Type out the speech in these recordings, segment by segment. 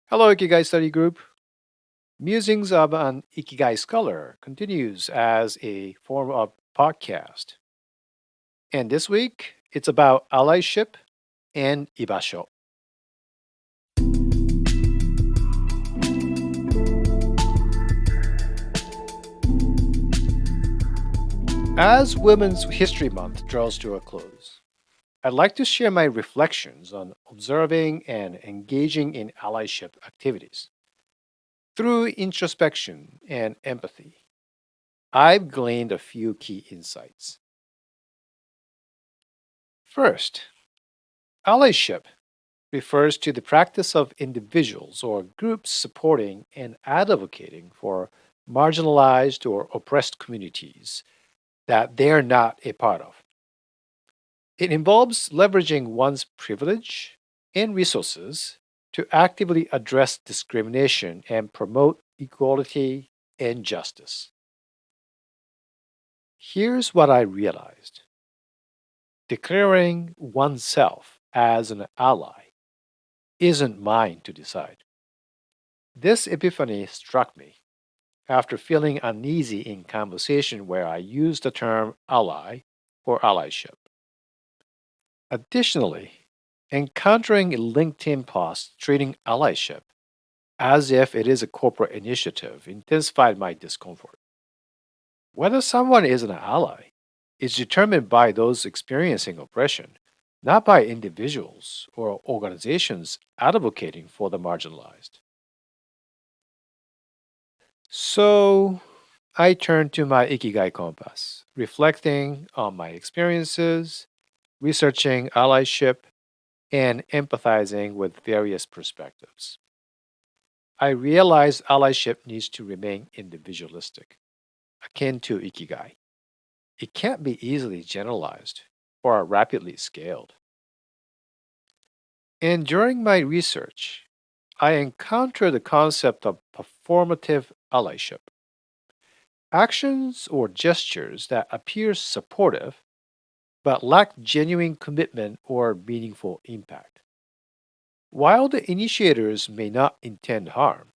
Hello, Ikigai Study Group. Musings of an Ikigai Scholar continues as a form of podcast. And this week, it's about allyship and ibasho. As Women's History Month draws to a close, I'd like to share my reflections on observing and engaging in allyship activities. Through introspection and empathy, I've gleaned a few key insights. First, allyship refers to the practice of individuals or groups supporting and advocating for marginalized or oppressed communities that they are not a part of. It involves leveraging one's privilege and resources to actively address discrimination and promote equality and justice. Here's what I realized: declaring oneself as an ally isn't mine to decide. This epiphany struck me after feeling uneasy in conversation where I used the term ally or allyship. Additionally, encountering a LinkedIn post treating allyship as if it is a corporate initiative intensified my discomfort. Whether someone is an ally is determined by those experiencing oppression, not by individuals or organizations advocating for the marginalized. So, I turned to my Ikigai compass, reflecting on my experiences, researching allyship, and empathizing with various perspectives. I realized allyship needs to remain individualistic, akin to Ikigai. It can't be easily generalized or rapidly scaled. And during my research, I encountered the concept of performative allyship: actions or gestures that appear supportive but lack genuine commitment or meaningful impact. While the initiators may not intend harm,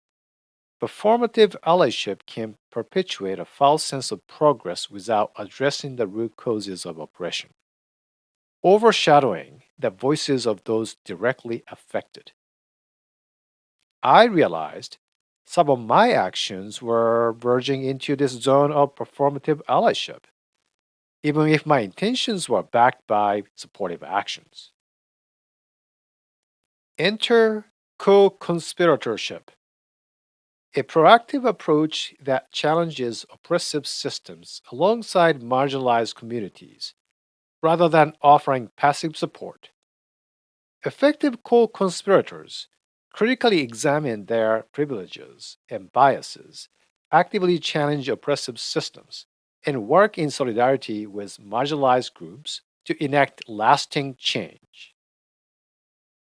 performative allyship can perpetuate a false sense of progress without addressing the root causes of oppression, overshadowing the voices of those directly affected. I realized some of my actions were verging into this zone of performative allyship, even if my intentions were backed by supportive actions. Enter co conspiratorship, a proactive approach that challenges oppressive systems alongside marginalized communities rather than offering passive support. Effective co conspirators critically examine their privileges and biases, actively challenge oppressive systems, and work in solidarity with marginalized groups to enact lasting change.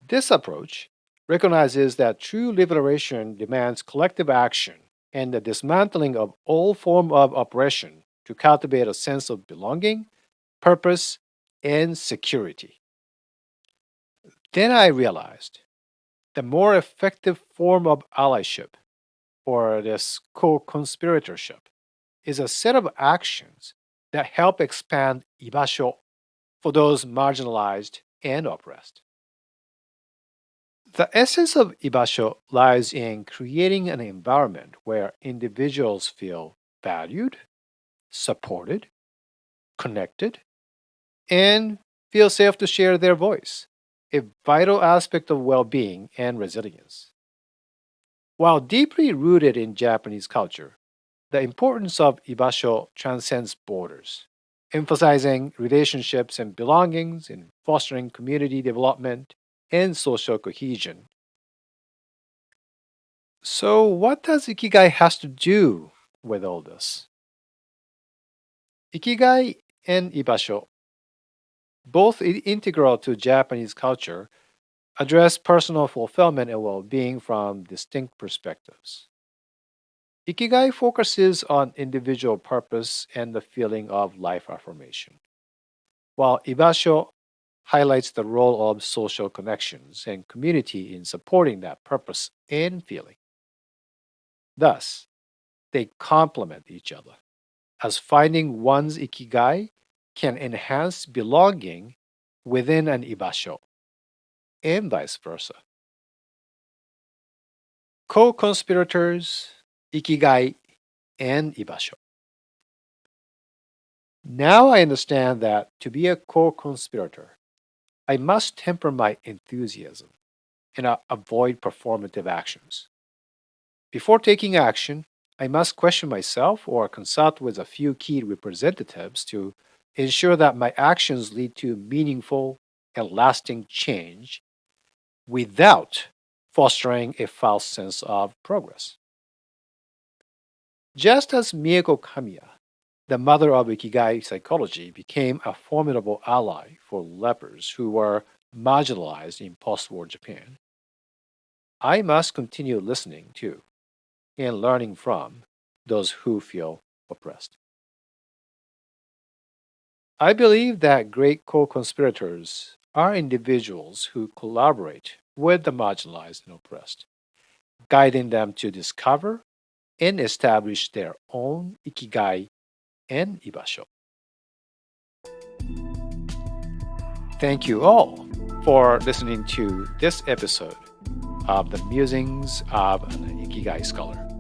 This approach recognizes that true liberation demands collective action and the dismantling of all form of oppression to cultivate a sense of belonging, purpose, and security. Then I realized the more effective form of allyship, or this co conspiratorship, is a set of actions that help expand ibasho for those marginalized and oppressed. The essence of ibasho lies in creating an environment where individuals feel valued, supported, connected, and feel safe to share their voice, a vital aspect of well being and resilience. While deeply rooted in Japanese culture, the importance of ibasho transcends borders, emphasizing relationships and belongings in fostering community development and social cohesion. So, what does Ikigai has to do with all this? Ikigai and ibasho, both integral to Japanese culture, address personal fulfillment and well-being from distinct perspectives. Ikigai focuses on individual purpose and the feeling of life affirmation, while ibasho highlights the role of social connections and community in supporting that purpose and feeling. Thus, they complement each other, as finding one's ikigai can enhance belonging within an ibasho, and vice versa. Co conspirators, ikigai, and ibasho. Now I understand that to be a co conspirator, I must temper my enthusiasm and avoid performative actions. Before taking action, I must question myself or consult with a few key representatives to ensure that my actions lead to meaningful and lasting change without fostering a false sense of progress. Just as Mieko Kamiya, the mother of Ikigai psychology, became a formidable ally for lepers who were marginalized in post war Japan, I must continue listening to and learning from those who feel oppressed. I believe that great co conspirators are individuals who collaborate with the marginalized and oppressed, guiding them to discover and establish their own ikigai and ibasho. Thank you all for listening to this episode of the Musings of an Ikigai Scholar.